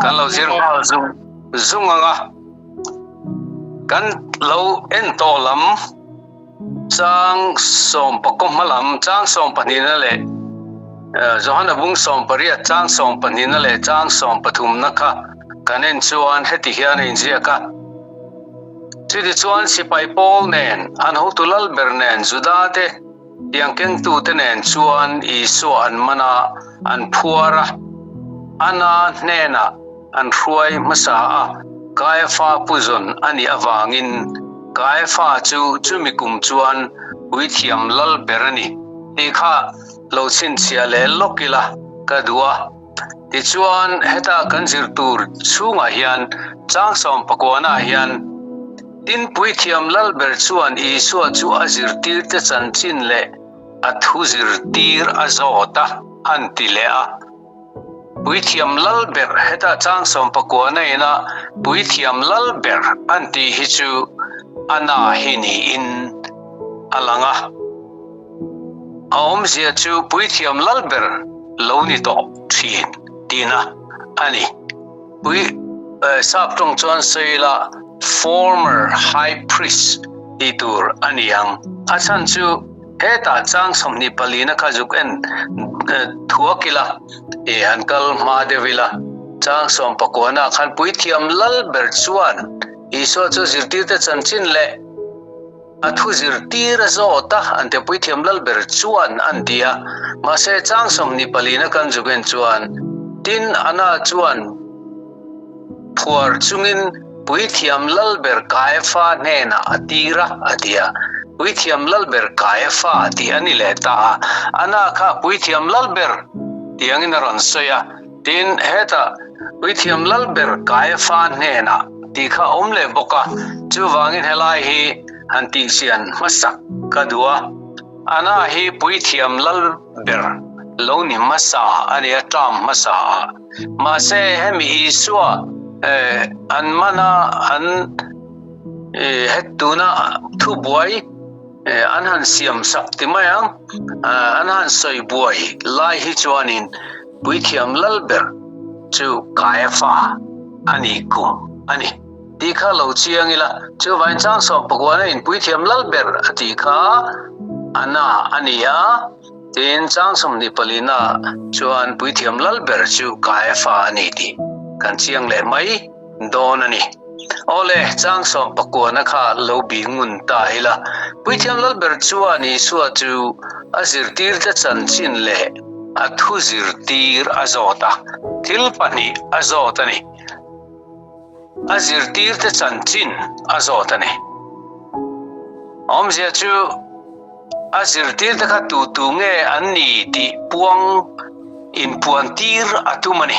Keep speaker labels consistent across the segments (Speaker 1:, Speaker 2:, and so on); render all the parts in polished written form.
Speaker 1: kan lo zir ma zunga kan lo en to lam chang som pakom malam chang som panina le Johanna bung som paria chang som panina le chang som pathum nakha kanen chuan heti hian in ziaka chidi chuan sipai pol nen an hotulal bernen judate yang keng tu tenen chuan isu an mana an phuara ana nena an ruai masa a kaifa puzon ani awangin kaifa chu chumikum chuan uithiam lal berani tikha lo chin chia le lokila kadua ti chuan heta kanjir tur chunga hian chang som pakwana hian tin puithiam lal ber chuan isu chu azir tir te chanchin le athuzir tir azota antilea puithiam lal ber heta chang som pakwana ina puithiam lal ber anti hichu ana hini in alanga aum zia chu puithiam lal ber loni to thin tina ani pui sap tong chuan seila former high priest itur aniang achan chu heta chang somni palina khajuk en thuakila e ankal madevila chang som pakona khan puithiam lal ber chuan iso chu zirtir te chanchin le athu zirtir zota ante puithiam lal ber chuan antia ma se chang somni palina kan jugen chuan tin ana chuan phuar chungin puithiam lal ber kaifa nena atira atia puithiam lal ber kaifa ti ani leta ana kha puithiam lal ber tiangin ron soya tin heta puithiam lal ber kaifa nena ti kha omle boka chu wangin helai hi anti sian masak kadua ana hi puithiam lal ber loni masa ani atam masa ma se hemi iswa an mana an hetuna thu boy an han siam sakti mayang an han soi boy lai hi chuanin puithiam lal ber chu kaifa ani ku ani tikha lo chiangila chu wain chang som pakwana in puithiam lal ber atikha ana ania tin chang som ni palina chuan puithiam lal ber chu kaifa ani ti kan chiang le mai don ani ole chang som pakwana kha lo bi ngun ta hila puithiam lal ber chuan i suwa chu azir tir te chanchin le athu zir tir azota thil pani azotani azir tir te chanchin azotani omzia chu azir tir te kha tu nge anni ti puang in puan tir atumani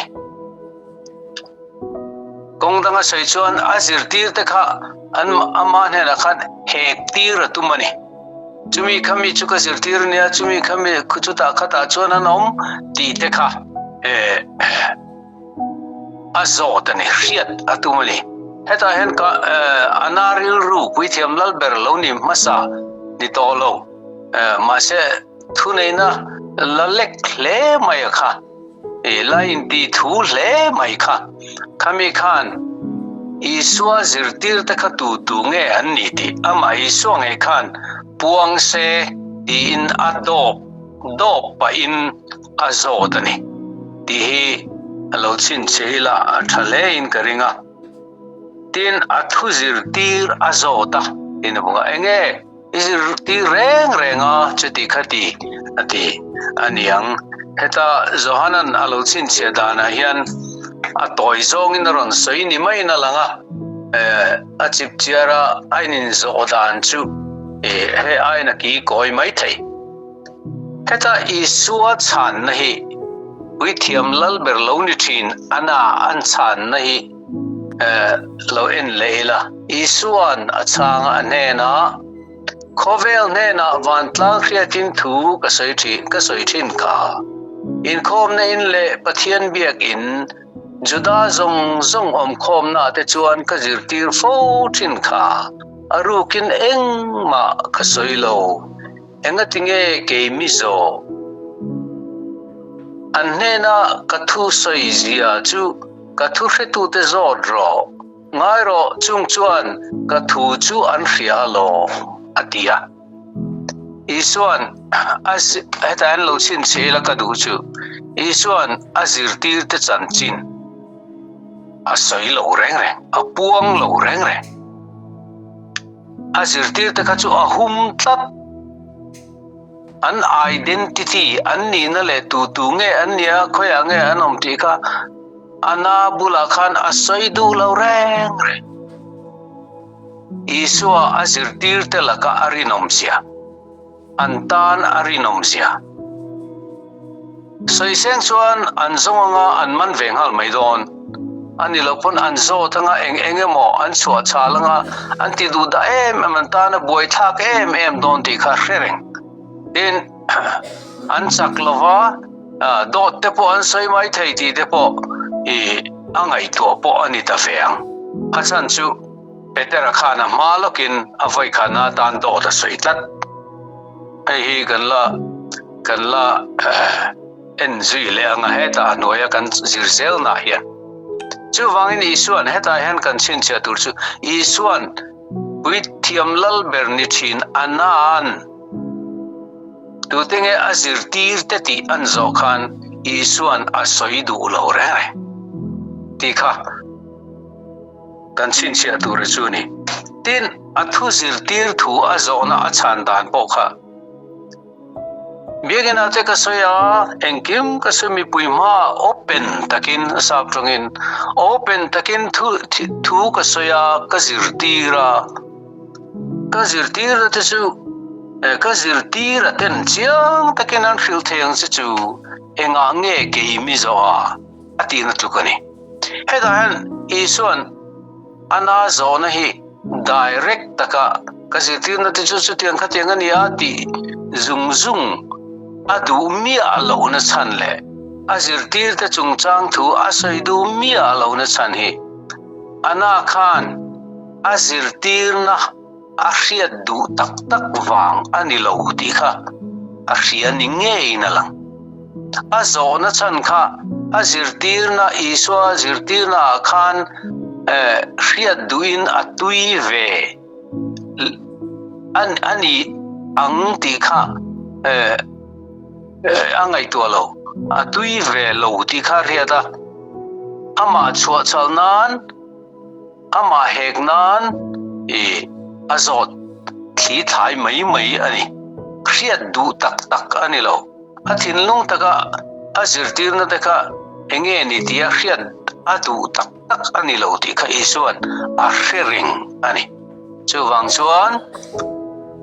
Speaker 1: kongdanga sei chuan azir tir te kha an aman hena khan hek tir atumani chumi khami chuka zir tir nia chumi khami khuchuta khata chuan an om ti te kha azotani riat atumani heta hen ka anaril ru puithiam lal ber loni masa ni tolo ma se thuneina lalek hle mai kha lain ti thu hle mai kha khami khan iswa zirtir ta kha tu nge anni ti ama iswa nge khan puang se in adop pa in azotani ti hi alo chin chela thale in karinga tin athu zirtir azota in bunga enge zirtir renga cheti khati ati aniang heta Johanan alo chin chedana hian atoi zong in ron soi ni mai na langa achip chiara ainin zodan chu he aina ki koi mai thai heta isua chan na hi puithiam lal ber lo ni thin ana an chan na hi lo en leila isuan achang anena khovel nena wantlang khriatin thu ka soi thin ka in khom na in le pathian biak in juda zong om khom na te chuan ka zirtir fo thin kha arukin eng ma ka soilo enga tinge ke mizo anhena ka thu soi zia chu ka thu hre tu te zot ro ngai ro chung chuan ka thu chu an hria lo atia isuan as etan lo chin chela ka du chu isuan azir tir te chan chin a soi lo reng reng a puang lo reng reng azir tir te ka chu a hum tlat an identity an ni na le tu nge an nia khoya nge anom ti ka ana bula khan a soi du lo reng reng isua azir tir te la ka arinom sia antan arinom sia soi seng chuan an zonga an man veng hal mai don ani lopon an zo tanga enge mo an chua chalanga an ti du da man ta na boi thak don ti kha reng din an saklova dot te po an soi mai thei ti te po angai to po ani ta feang achan chu petera khana malokin avai khana tan do ta soi tlat hi kan la enzi le anga heta noya kan zirzel na hian chu wangin isuan heta hen kan chin cha tur chu isuan with thiamlal berni thin anan tu tenge azir tir te ti an zo khan isuan asoi du lo re tikha kan chin cha tur chu ni tin athu zir tir thu azona achan dan po kha biegena te ka soya engkim ka sumi puima open takin saptungin open takin thu ka soya ka zirtira te chu ka zirtira ten chiang takin an fil theng se chu enga nge ke mi zo a atina tukani hedan isuan ana zona hi direct taka ka zirtira te chu tiang kha tiang ani ati zung adu mi alo na chan le azir tir te chungchang thu asoi du mi alo na chan hi ana khan azir tir na ahriat du tak wang ani lo ti kha ahria ni nge ina lang azo na chan kha azir tir na iswa azir tir na khan hriat duin atui ve ani ang ti kha angai to lo atui ve lo ti kha riada ama chua chalnan ama heknan azot thi thai mai ani khriat du tak ani lo athin lung taka azirtir na taka enge ni tia khriat atu tak ani lo ti kha isuan a hring ani chuwang chuan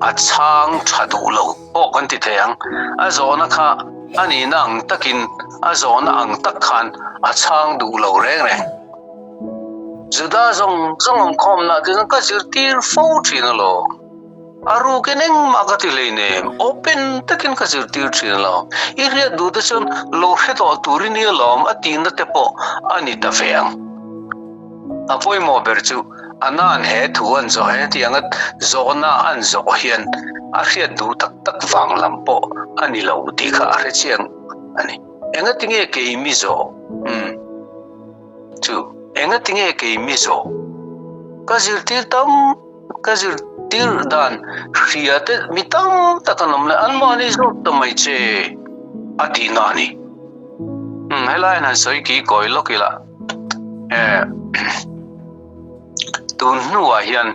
Speaker 1: achang thadu lo o kan ti theyang azona kha ani nang takin azona ang tak khan achang du lo reng juda zong khom na tin ka zirtir fo thin lo aru keneng magati leine open takin ka zirtir thin lo iria du da chon lo heto turini lom atin na tepo ani ta feang apoi mo berchu anan he thuan zo he tiangat zona an zo hian a hriat du tak wang lampo ani lo ti kha re chiang ani enga tinge ke mi zo chu enga tinge ke mi zo ka zirtir dan hriate mitam takanam le an mani zo to mai che ati nani helai na soi ki koi lokila tun nuwa hian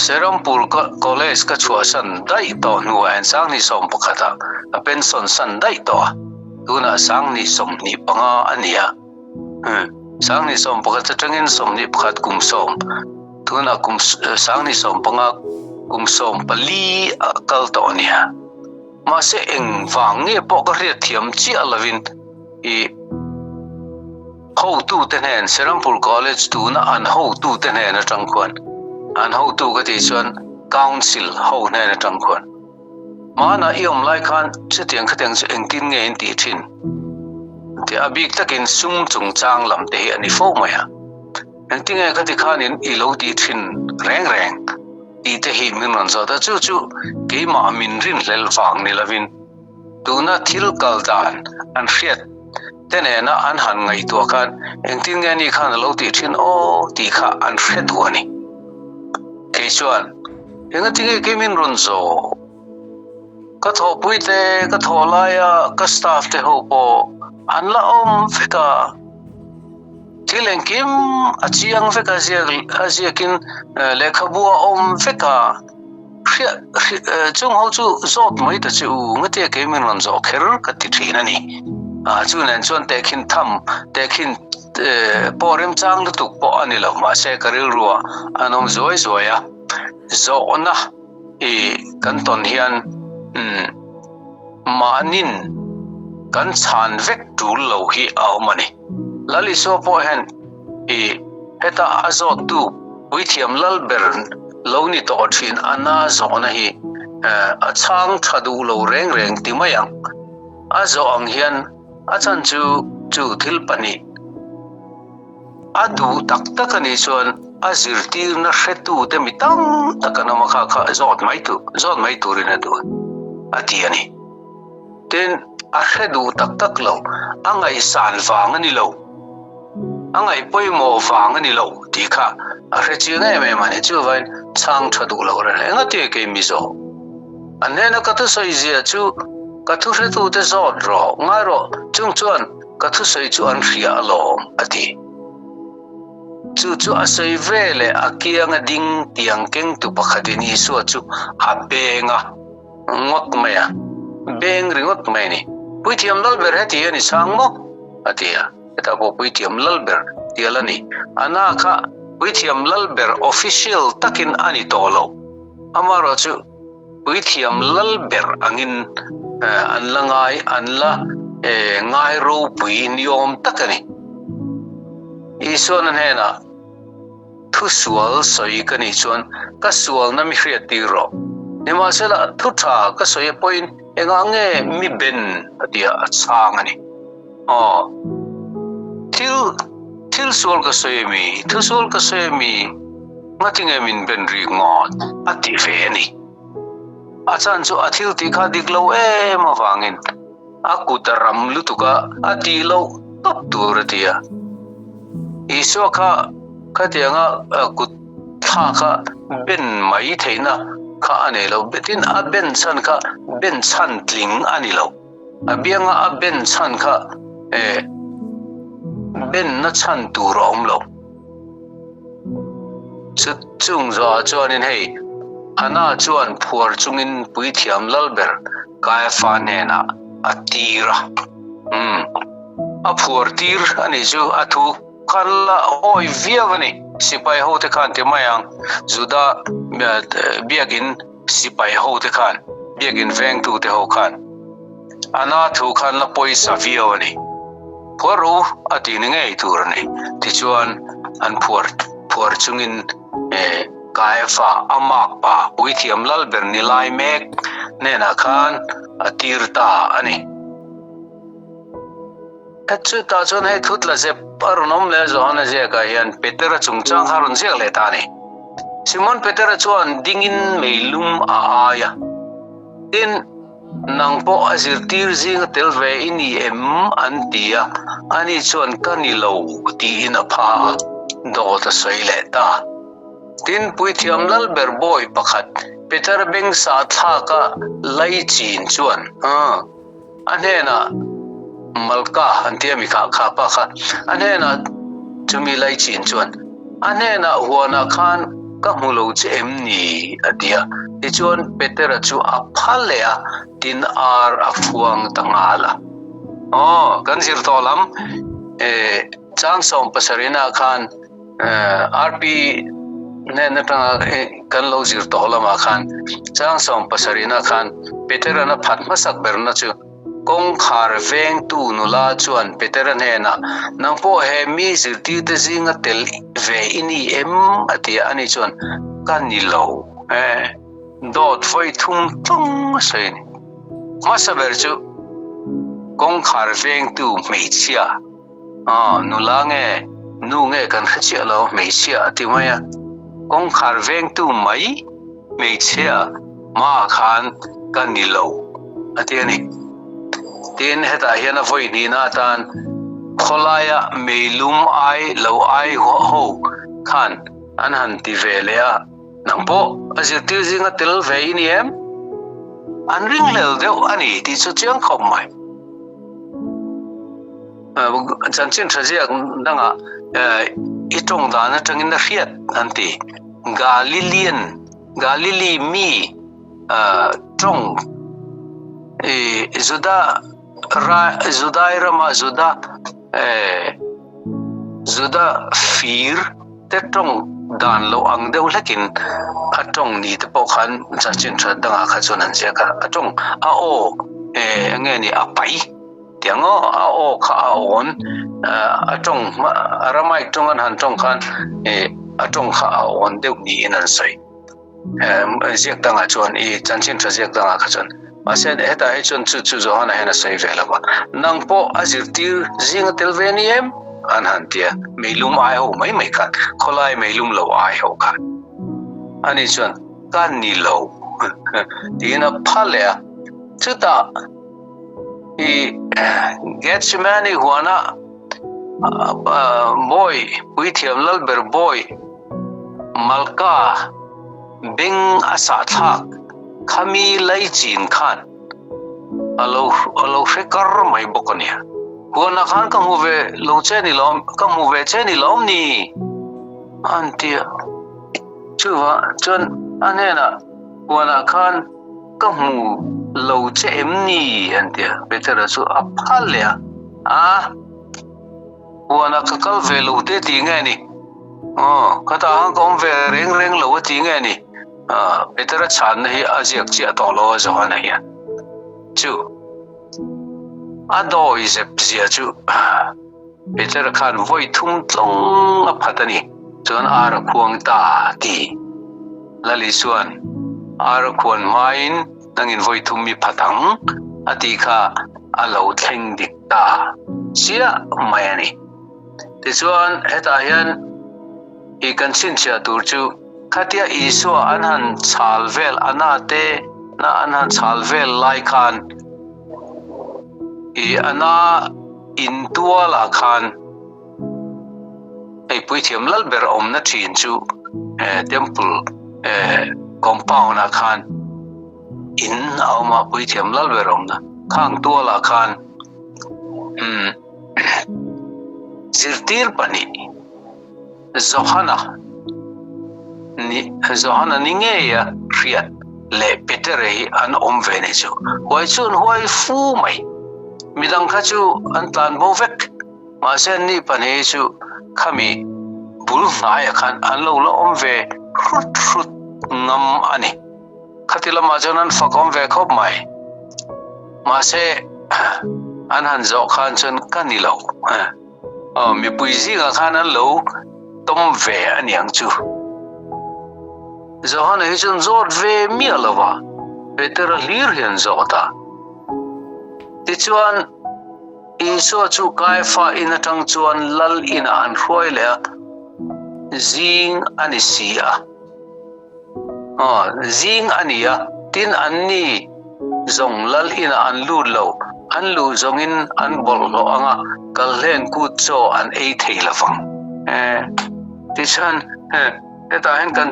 Speaker 1: Serampur College ka chuasan dai to nuwa en sang ni som pakhata a pension san dai to tuna sang ni som ni panga ania sang ni som pakhata tangin som ni pakhat kum som tuna sang ni som panga kum som pali kal to ania ma se eng wange po ka ria thiam chi alavin ho tu tenen Serampur College tu na an ho tu tenen na tangkwan an ho tu ka ti chuan council ho na tangkwan mana iom lai khan chetiang khateng chu engkin nge in ti thin ti abik takin sum chung chang lam te ani fo maya engtinge khati khan in ilo ti thin reng ti te hi min ron zo da chu ke ma min rin lel wang ni lavin tu na thil kal dan an hriat แต่แน่นะอันหันไงตัวกันเองที่ไงนี่คันเราติดชินโอตีค่ะอันเฟรตัวนี่เกชวนเองที่ไงเกมินรุนโซก็ทอปุยเตก็ทอลายก็สตาฟเตโฮโปอันละฟิกาที่เล่นกิมอาชียังฟิกาเสียกินเลขบัวฟิกาจงเขาจูจอดไม่แต่จูงเตะเกมินรันโซเคอร์กัดที่นั่นนี่จูนั่นชวนเตะขินทำเตะขินปอริมจังลุตุกปออันนี้ละมาเชกริลรัวอันสวยอ่ะโซนะกันตอนเฮียนมานินกันชานเวกดูโลหิเอามันนี่ลลิโซปอเห็นเฮตาอาโซตูวิธีมลัลเบร์นโลนี่ตัวชินอันน่าโซนะฮีช่างทัดูโลเร่งที่ไม่ยังอาโซอังเฮียนอาจารย์จูทิลปนีอาดูตักกันนี่ส่วนอาจิรตีร์นักตูเดมิตั้งตักกันมาข้าจอดไม่ตูรินดูอาทิตย์นี้เต็นอาเขดูตักเราอังไงสานฟังนี่เราอังไงป่วยหมอฟังนี่เราที่ข้าอาเขจีไงไม่มันจูวันช่างทัดูเราเรื่องงั้นที่เกี่ยมิโซอันนี้นักทุสอยเสียจูกัทุเรตูเตจอดรอง่ายรอจุงจวนกัทุสอยจูอันเรียลอมอาทิจูอาศัยเวลอาเกียงดิ่งเตียงเก่งตุปขัดนี่ส่วนจูฮับเบงงดไหมเบงริงดไหมนี่ปุยเทียมลัลเบอร์ให้ที่นี่สังโมอาทิแต่พอปุยเทียมลัลเบอร์ที่ละนี่อันนั้นค่ะปุยเทียมลัลเบอร์ official ตักินอันนี้โตโลอามาเราจูปุยเทียมลัลเบอร์อังินอันละง่ายอันละง่ายรูปุยนิยมตักนี่อีส่วนนั้นเห็นะทุสวลสอยกันอีส่วนก็สวลนั้นมีเรียตีรอนี่มาเสละทุกท่าก็สอยปอยเองอังเงมีเบนเดียสร้างนี่ทิลสวลก็สอยมีทุสวลก็สอยมีมาทิ้งมินเบนริงอดอติเฟนี่อาจารย์จูอาทิลที่ข้าดิกเลวมาฟังอินอากูตรำลุตุกะอาทิลเลวตบตัวระเดียอีสวข้าเดียงกูท่าข้าเบนไม่เทนะข้าอันนี้เราเบตินอาเบนชันข้าเบนชันลิงอันนี้เราเบียงอาเบนชันข้าเบนนัชันตูรอมเราสุดจุงจ้าจวนนี่ให้อันน่าจวนพัวจุงินปุยเทียมลัลเบอร์กายฟ้าเนน่ะอัตตีระพัวตีร์อันนี้จูอัตุคันละโอ้ยเวียกันนี่สิไปโฮเทคันที่มายังจุดาเบียกินสิไปโฮเทคันเบียกินแวงตูเทโฮคันอันน่าถูกคันละปอยสาวิโอนี่พัวรู้อันที่นี่ไงตัวนี่ที่ชวนอันพัวจุงินกายฟ้าอามากป่าปุยเทียมลัลเบอร์นิลายเมกเนนักขันตีร์ตาอันนี้จุดตาจนให้ทุตละเจ็บปารุนอมเลจวนเจก็ยันเปเตอร์จุงจังฮารุนเจกเลตานี่ซิมอนเปเตอร์จวนดิ่งินไม่ลุมอาญาอินนังโปอาจิรตีร์จิงเทลเวอินีอันตียอันนี้จวนกันนิโลตีอินอพาโดตสวยเลตาทินปุยที่อัมลัลเบอร์บอยปักเปเตอร์เบงสาธาก็ไล่จีนจวนอันนี้นะมัลกาอันที่มีข้าปะค่ะอันนี้นะจะมีไล่จีนจวนอันนี้นะหัวนักขันก็มูลจะนี่อันเดียที่จวนเปเตอร์จูอัพฮัลเลียทินอาร์อัฟวงตั้งอาละกันสิร์ตอลัมจังสมปัสรินาขันอาร์พีเนี่ยนั่นกันเราสิร์ตอลัมอาขันจังสมปัสรินาขันเปเตอร์น่ะพัดมาสักเบอร์น่ะจูกงคาร์เวงตูนุลาจวนเปเตอร์เนี่ยนะนังโปเฮมีสิร์ตีเตซิงเตลเวอินีอติอันนี้จวนกันนิโลดอดไฟทุ่งใช่นี่มาสเบอร์จูกงคาร์เวงตูไม่เชียนุลาเงนูเงกันขจิเราไม่เชียที่ว่ากงคาร์เวงตูไม่เชียมาขันกันนิโลอติอันนี้ทีนเหตุเฮียนฟอยนี่นาตัน kholaya meilum ai lo ai ho khan an han ti velea nangpo azirtil zinga tel ve ni em an ring lel deu ani ti chu chiang khom mai chanchin thajia danga itong da na tangin na riat anti galili mi trong zuda fir te trong dan lo ang deu lakin atong ni te po khan chanchin thadanga khachunan sia ka atong a o nge ni apai tiango a o kha on atong aramai tongan han tong khan atong kha on deu ni inan sai ziak danga chon chanchin ziak danga khachon asen eta hechon chu johana hena sai vela ba nangpo azirtir zinga telveniem anhantia meilum ai ho mai kan kholai meilum lo ai ho kan ani chon kan ni lo dina phalya chuta getchmani huana boy puithiam lalber boy malka bing asa thak khami lai chin khan alo fikar mai bokonia huana khan ka muve lo cheni lom ka muve cheni lom ni antia chuwa chon anena huana khan ka mu lo chem ni antia betera su aphalya huana ka kal velu te ti ngani kata hang kom ve reng lo ti ngani betera chan hi ajiak chi atolo johana ya chu ado is a psia chu betera khan voi thum tlong a phatani chon ar khuang ta ti lali suan ar khon main tangin voi thum mi phatang ati kha alo thleng dik ta sia mayani ti chuan heta hian I kan sin sia tur chu khatia iso anhan chalvel anate na anhan chalvel lai khan ana intuala khan ei puithiam lalber omna thin chu temple compound a khan in auma puithiam lalber omna khang tuala khan zirtir pani Zohana ninge ya riat le petere an omvene chu wai chun huai fu mai midang kha chu an tlan bo vek ma sen ni pane chu khami bul ngai khan an lo lo omve rut ngam ani khatila ma jonan fakom ve khop mai ma se an han zo khan chun kanilo mi puizi ga khan an lo tom ve aniang chu zohan hi chun zot ve mialawa betera lir hian zota ti chuan iso chu kai fa in atang chuan lal in an hroi le zing ani sia zing ania tin anni zong lal in an lu lo an lu zongin an bol lo anga kalhen ku cho an ei theilawang Tishan eta hen kan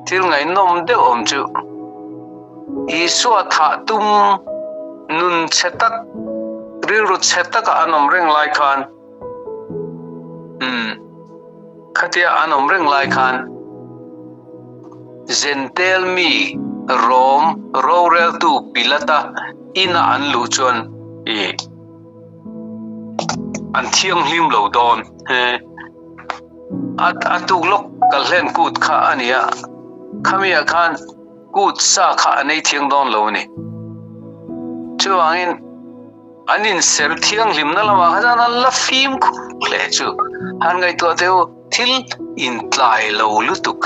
Speaker 1: til ngai nom de om chu isu tha tum nun chetak riru chetak anom reng lai khan khatia anom reng lai khan zentel mi rom rorel tu pilata ina an lu chon an thiang hlim lo don atuk lok kalhen kut kha ania khamia khan kut sa kha anei thiang don lo ni chuangin anin ser thiang lim na lama khana la fim le chu han ngai to teu thil in tlai lo lutuk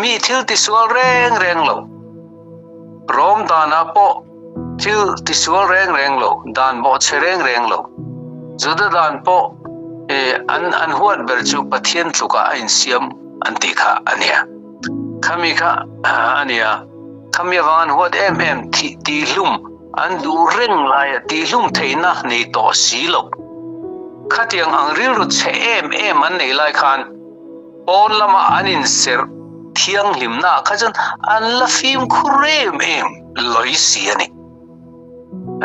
Speaker 1: mi thil ti sual reng lo rom dana po thil ti sual reng lo dan bo chereng reng lo zuda dan po an huat berchu pathian tluka ain siam antikha ania khamika ania khamia wan huat ti hlum อันดูเร่งลายตีลุ่มเทนะในต่อสีลกขัดยังอังริรุดเชมันในลายคานปอนละมาอันินเสรเทียงลิมนาขจันอันละฟิมคุเรมลอยเสียนี่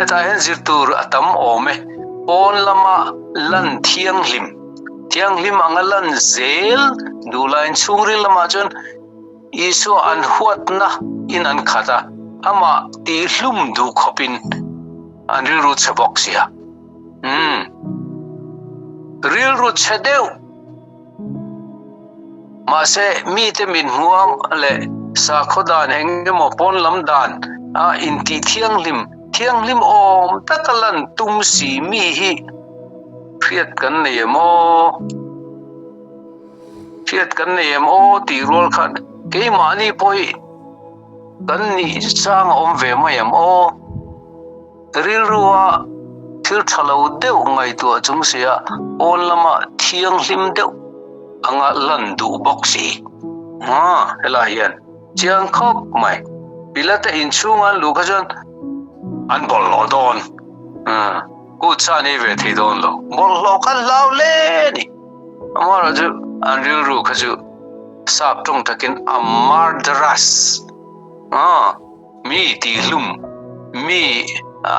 Speaker 1: แต่เห็นจิตตูรอัตมโอเมปอนละมาลันเทียงลิมอังลันเซลดูลายชุงริละมาจนอิสุอันหัวนะอินอันขัดอามาตีลุ่มดูขบินอันริรุดเชบอกเสียริรุดเชเดวมาเสมีเตมินหัวเลสาขดานเองมอปอนลำดานอินตีเทียงลิมโอมตะกลันตุมสีมีฮีเพียดกันเนยมโอตีรอลขัดเกมานีปอยกันนี่สร้างอมเวมายมโอริรัวทิลทะลาวเดวไงตัวจุมเสียโอนละมาเทียงลิมเดวอังลันดูบ็อกซี่เฮลาเฮียนเจียงคบไม่บิลต์อินชูงันลูกจันอันบอลโลดอนกูชานี่เวทีดอนโลบอลโลกันลาวเล่นี่มาราจูอันริรูขจูสาบตรงตะกินอัมมาร์ดรัสมีตีลุ่มมี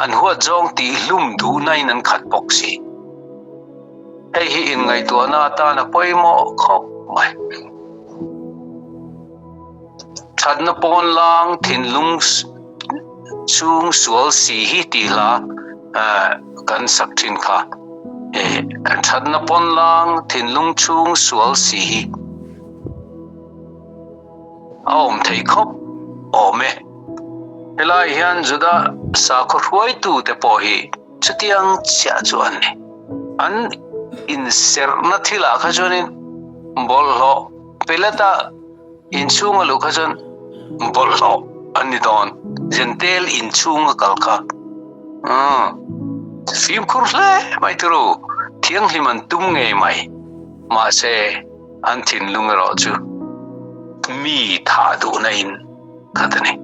Speaker 1: อันหัวจงตีลุ่มดูในนั้นขัดบ็อกซี่ไอ้ฮีอินไงตัวหน้าตานะปอยหมอคบไม่ชัดนะปอนลางถิ่นลุงชุงสวลสีฮีตีลากันสักทินค่ะชัดนะปอนลางถิ่นลุงชุงสวลสีฮีเอามไทยคบโอเมเวลาเฮียนจุดาสาขรวยตูเตปอฮีจุดยังเจ้าจวนนี่อันอินเซอร์นัทิลาขจนินบอลโลเปลตาอินชูงลูขจนบอลโลอันนี้ดอนเจนเทลอินชูงกัลค่ะฟิล์มคุร์เลยไม่ตรู้เที่ยงที่มันตุ้มไงไหมมาเสอันทินลุงรอจูมีท่าดูในอินขัดนี่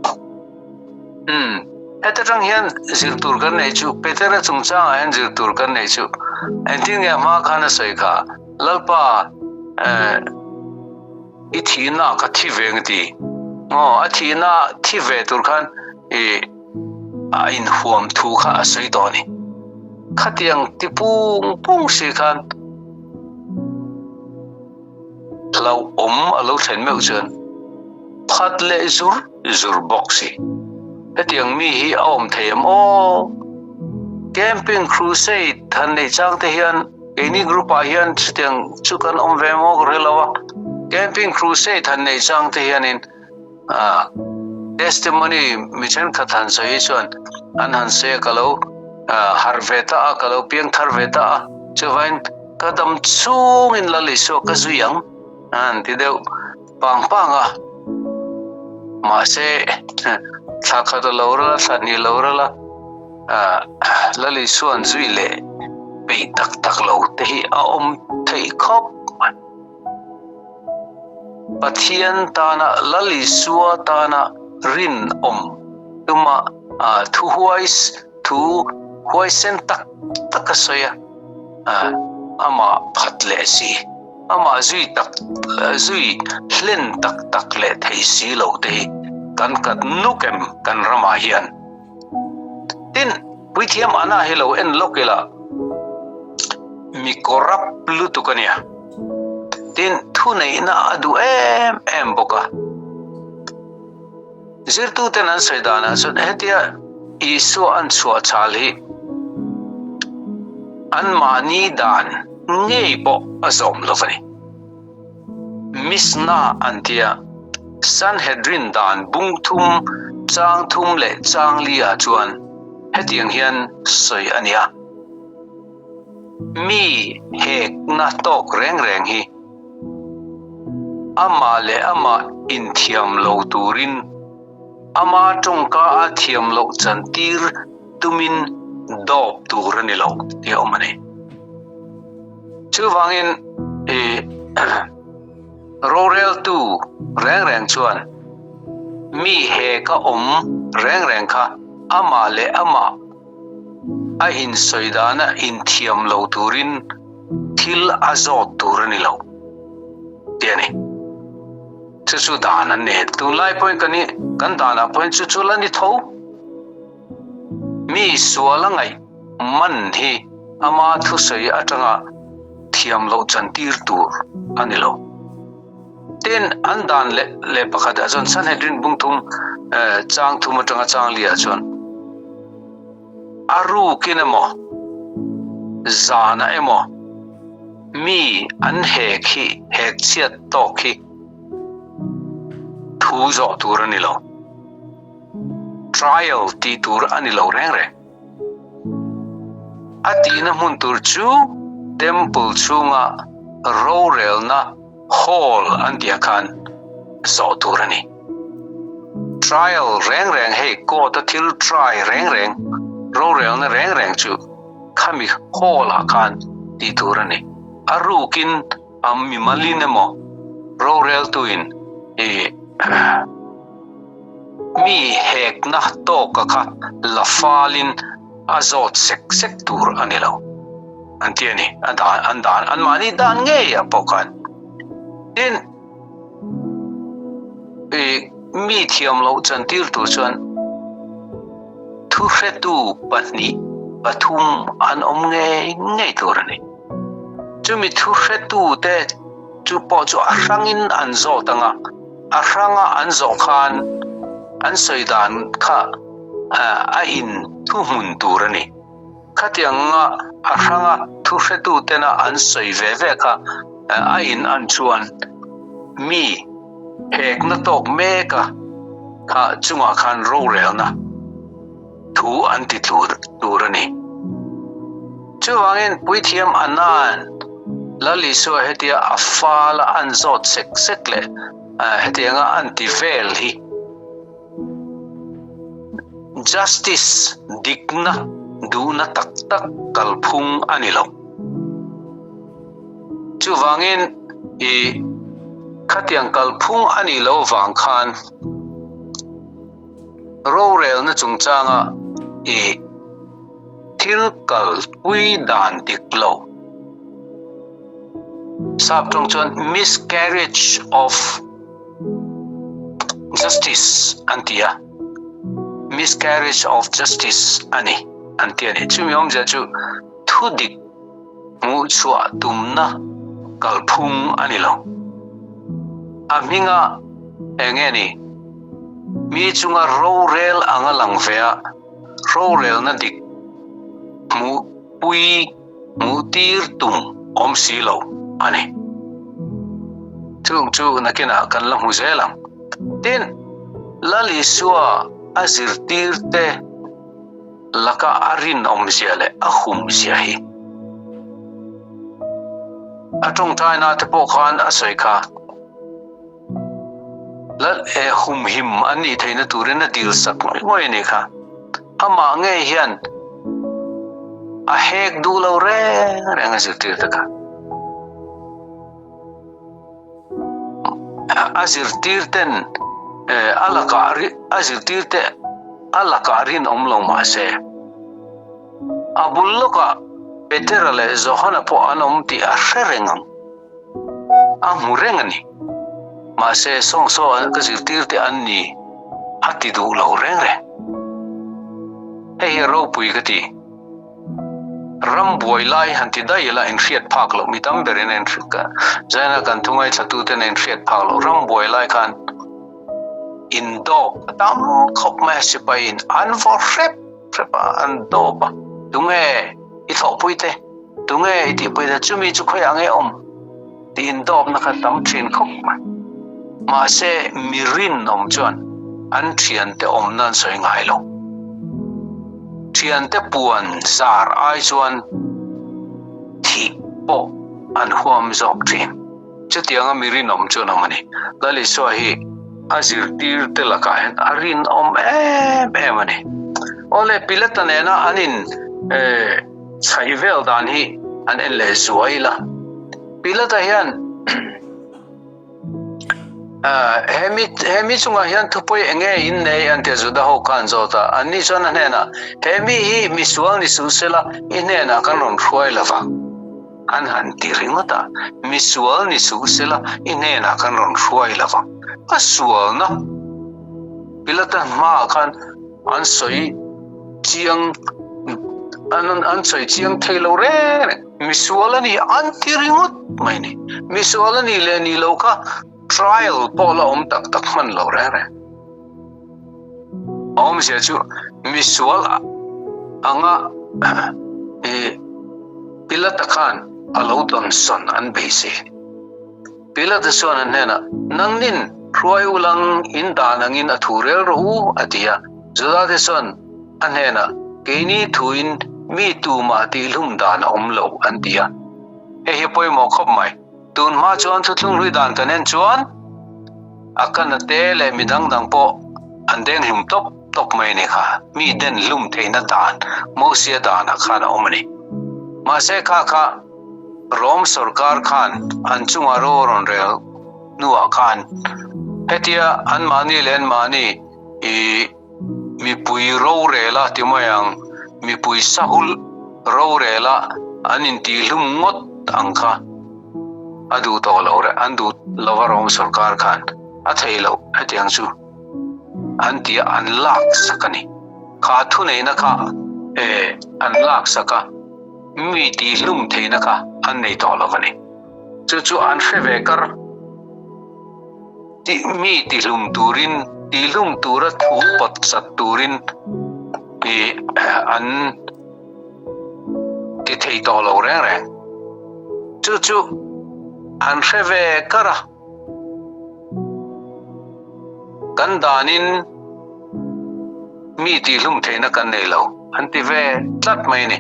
Speaker 1: แต่จังเฮียนจิรตูร์กันในจูเปเตอร์จุงจ้างเฮียนจิรตูร์กันในจูเอ็นที่เนี่ยมาขันสอยค่ะลัลปาอีทีน่าก็ที่เวงดีอาทีน่าที่เวตุร์กันอินหัวมถูกค่ะสอยตอนี่ขัดยังที่ปุ้งสิกันเราเราเห็นไม่อุจจาระพัดเลจูร์บ็อกซี่แต่ยังมีฮีออมเทียมแคมปิ้งครูเซดทันในจังเทียนเอนี่กรุ๊ปอาเฮียนที่ยังชุกันอมเวมอกเรลาวะแคมปิ้งครูเซดทันในจังเทียนินtestimony มิฉันขัดหันสวยชวนอันหันเสียก็เราฮาร์เวต้าก็เราเพียงฮาร์เวต้าจะวันก็ดำซูงอินลลิโซก็จุยังอันที่เดียวปังมาเสถ้าเขาตัวเราละสันนี่เราละลลิส่วนจุยเล่ไปตักเราแต่ที่อมที่คบปะเทียนตานะลลิส่วนตานะรินตุมาทุหัวเส้นตักสอยอามาพัดเลสีอามาจุยเล่นตักเลที่สีเราที่กันกัดนุกกันรำมาเฮียนทินวิธีมันน่าเฮลเอ็นโลกเล่มีกรับลุตุกันเนี่ยทินทุนายน่าดูบุกะจิรตุเตนันสุดานะสุดเฮติยาอิสุอันสวชาลีอันมานีดานเงยปออสมลฟนีมิสนาอันเทียซันเฮดรินดานบุงทุมจางทุมเละจางลีอาจวนเฮติยังเฮียนสวยอันยามีเฮกนาตอกแรงฮีอามาเลอามาอินเทียมโลตูรินอามาจงกาอาเทียมโลจันตีร์ตุมินดอบตูรนิโลเดียวมันเองชื่อฟังอินโรเรลตูแรงชวนมีเฮก็แรงค่ะ ama le ama a in soidana in thiam lo turin thil azot turani lo tiani chu dana ne tu lai point kani kan dana point chu lani tho mi sualangai man hi ama thu sei atanga thiam lo chantir tur anilo ten andan le pakhada jon sanhedrin bungthum chang thum atanga chang lia chon aru kinemo zana emo mi an hek chiat to khi thu zo tur anilo trial ti tur anilo reng atina mun tur chu temple chunga rorel na hall antia khan zo turani trial reng hey ko ta thil try reng rorel na reng chu khami hall khan ti turani arukin ammi malinemo rorel tuin mi hek na to ka la falin azot sek tur anilo antiani andan anmani dan nge ya pokan in mi thiam lo chantir tu chuan thu hretu patni pathum an nge turani chumi thu hretu te chu po chu arangin anzo tanga aranga anzo khan an soidan kha a in thu mun turani khatianga aranga thu hretu tena an soi ve kha a in an chuan mi hek na tok me ka kha chunga khan rorel na thu an ti turani chuwangin puithiam anan lali so hetia afala an zot sek le hetianga anti vel hi justice digna duna tak kalphung anilo chuwangin khatiang kalphung anilo wang khan rorel na chungchanga thil kal pui dan diklo sabtong chon miscarriage of justice antia miscarriage of justice ani antiani chumyom ja chu thudik mu chua tumna kalphung anilo aminga engeni mi chunga rorel angalang vea rorel na dik mu pui mu tir tum om silo ani chu nakina kan la mu zelang tin lali suwa azir tirte laka arin om siale ahum siahi atong taina te pokhan asoi kha lal hum him ani theina turena dil sak ngoi ni kha ama nge hian a hek du lo reng azir tirte kha azir tirten azir tirte alakarin omlong ma se abulloka beterale zohana po anom ti arrengam amurengani ma se songso azir tirte anni hati du lo rengre ro pui gati ram boilai hanti daila in fiat phaklo mitam berin en trika jaina kan thungai thatu ten en fiat phaklo ram boilai kan indo tam khop ma sipain an for prepa an doba tunge I thọ puite tunge ti puite chumi chu khoi ange om tin dop na kha tam thin khop ma se mirin om chuan an thian te om nan soi ngai lo thian te puan sar ai chuan thi po an huam zok thin chutianga mirin om chu na mani lali so hi azir tir te laka arin om mani ole pilatane na anin chaivel dan hi an ele zuaila pilata hian hemi chunga hian thupoi enge in nei ante juda ho kan zota anni chona hena hemi hi misual ni susela inena kan ron khoi lava an han tiringata misual ni susela inena kan ron khoi lava asual na pilata ma kan an soi chiang an soi chiang thailo re misual ni an tiringot mai ni misual ni le ni loka trial pola tak tak man lo re sia chu misual anga pilata khan alo don son an base pilata son anena nangnin roi ulang inda nangin athurel ro atia zuda de son anena keini thuin mi tu ma ti lum dan omlo antia he poi mo khop mai tun ma chon thu thung rui dan kanen chon akan te le midang dang po andeng hum top mai ne kha mi den lum theina dan mo sia dan khan omani ma se kha rom sarkar khan anchunga ron rel nuwa khan hetia an mani len mani mi pui ro rela timayang mi pui sahul ro rela anin ti lum ngot angkha adu to lore andu lowarom sarkar khan athailo atiang chu anti unlock sakani kha thu nei na kha unlock saka mi ti lum theina kha an nei to lovani chu an fevekar ti mi ti lum tura thu pat sat turin an ti thei to lo re chu an fevekar kan danin mi ti lum theina kan nei lo anti ve tlat mai ni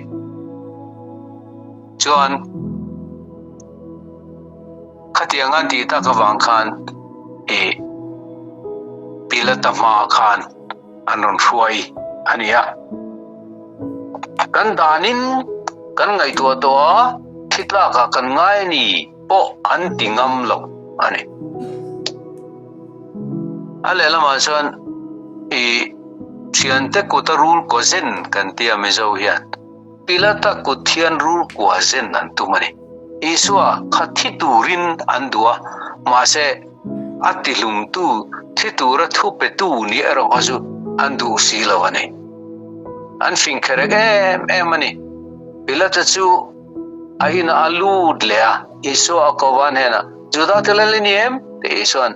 Speaker 1: chuan khatianga ti ta ka wang khan pilata ma khan anon ruai ania kan danin kan ngai to thitla ka kan ngai ni po an tingam lo ani ale lama chuan thiante ko ta rule ko zen kan tia me zo hian pilata ko thian rule ko zen an tumani iswa khathi turin andua ma se atilum tu thitura thupe tu ni ero azu andu silawani an finkerege emani pilata chu aina alud lea iswa ko wan hena juda telalini em te iswan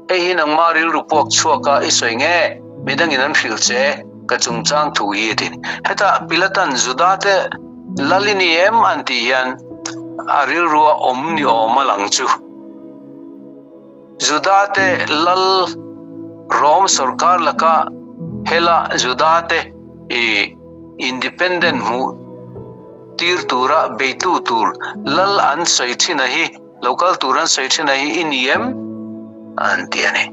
Speaker 1: nang maril rupok chuaka isoinge midangin an filche ka chungchang thu hi tin heta pilatan judate lalini em antian aril ruwa omni omalang chu judate lal rom sarkar laka hela judate independent mu tir tura beitu tur lal an soithina hi local turan soithina hi iniem antiane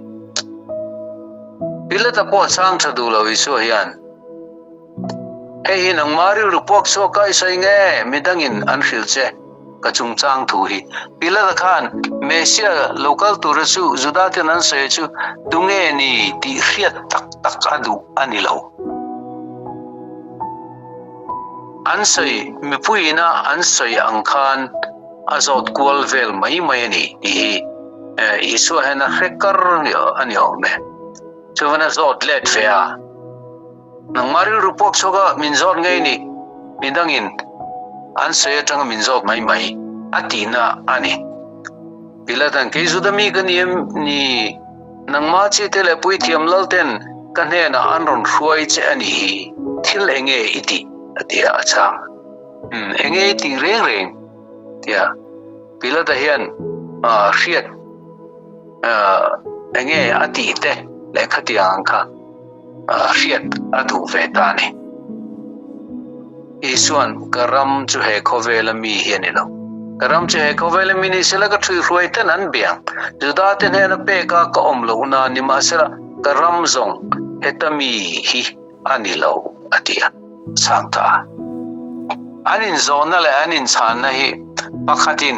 Speaker 1: pilata po sang thadu lo iso hian nang mari rupok so kai sainge midangin an filche ka chungchang thu hi pilata khan mesia local turasu judaten an se chu tunge ni ti riat tak adu anilo ansai mipuina ansai angkhan azot kwalvel mai ni isu hena hekar ani ome chuvana zot let fea nang mari rupok soga minzot ngai ni mindangin an se tang minzot mai atina ani pilatan ke zudami ganiem ni nang ma che tele pui thiam lalten kanhena anron ruai che ani thil enge iti atia acha enge iti reng tia pilata hian riat enge ati te lekhatiang kha riat adu vetani isuan karam chu he khovelami hianilo karam chu he khovelami ni selaga thui ruaitan an biang judate ne na pe ka omlo na ni masara karam zong hetami hi anilo atia sangta anin zona le anin chana hi pakhatin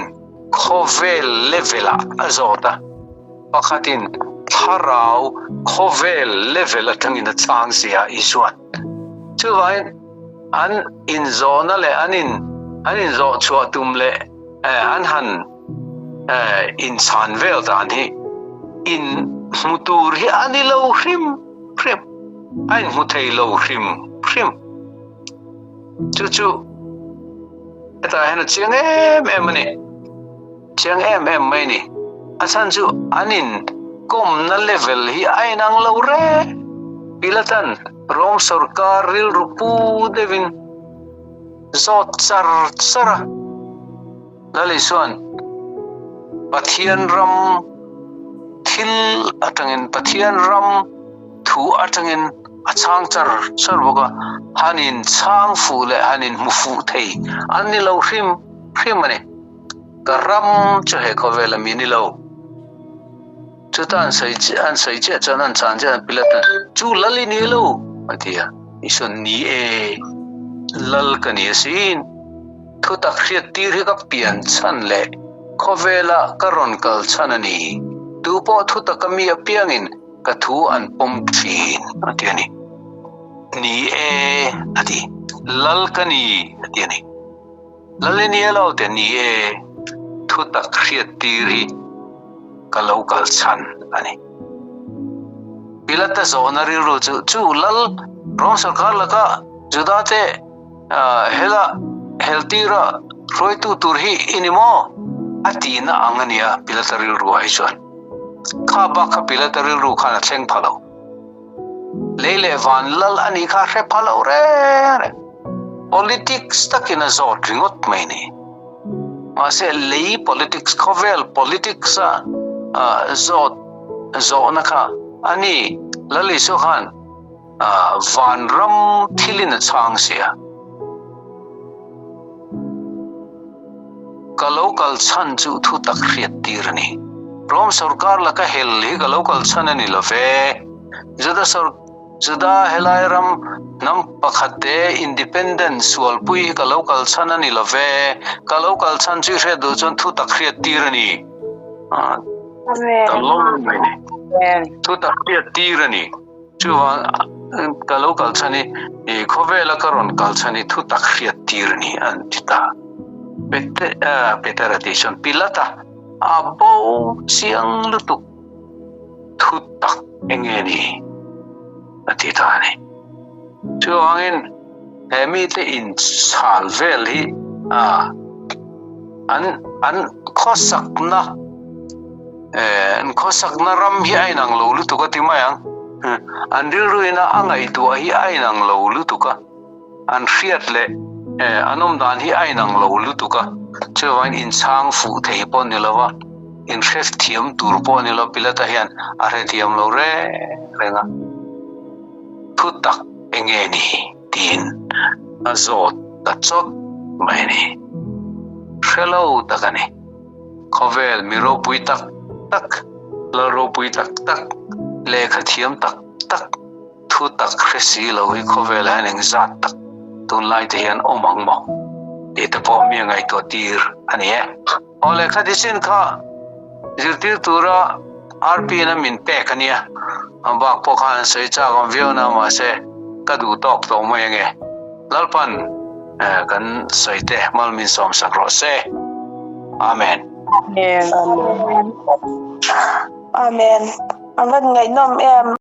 Speaker 1: khovel levela azota pakhatin tharau khovel level atangin chang sia isuan chuwai an in zona le anin zo chua tum le an han in sanvel dan hi in mutur hi anilo hrim ain muthei lo hrim chu eta hena chiang em ni chiang em mai ni asan chu anin kom na level hi ainang lo re pilatan rong sarkar ril rupu devin zot sara lalison pathian ram thil atangin pathian ram thu atangin achang char boga hanin chang fu le hanin mufu thei anni lo hrim ani karam che he khovela mini lo chutan sai che chanan chanja pilatan chu lali ni lo atia ison ni lal kani sin thu tak khriat tir hi ka pian chan le khovela karon kal chanani tu po thu takami apiangin ka thu an pom thin atiani ni ati lal kani atiani lalini lo te ni thu tak khriat tir hi ka local chan ani pilata zonari ro chu lal ron sarkar laka judate hela healthy ra roi tu turhi inimo atina angania pilatari ru aison kha ba kha pilatari ru khana thleng phalo leile van lal ani kha re phalo re politics takina zot ringot maini mase lei politics khovel politics zot nakha ani lali so khan van ram thilin chang sia kalokal chan chu thu tak khriat tirani rom sarkar laka hel hi kalokal chan ani love juda helairam nam pakhate independence walpui kalokal chan ani love kalokal chan chi re do chon thu tak khriat tirani thu tak khriat tirani chuwa kalokal chani khovela karon kal chani thu tak khriat tirani antita Peteration pilata abo siang lutuk thutak engeni atitani chuangin hemi te in salvel hi an khosakna ram hi ainang lo lutuka timayang andil ruina angai tu hi ainang lo lutuka an fiat le anom dan hi ainang lo lutuka chuan in chang fu thei pon ni lawa in chef thiam tur pon ni lo pilata hian are thiam lo re renga thutak engeni tin azot tachot maini hello takani khovel miro pui tak laro pui tak lekha thiam tak thutak khesi lo hi khovel haning zat tak tun lai te hian omang mo ita po mi ngai to tir ani ole khadisin kha zirtir tura rp na min pe kania ambak po khan sei cha gam view na ma se kadu tok to mo nge lalpan kan sei te mal min som sakro se amen
Speaker 2: amen amen ngai nom em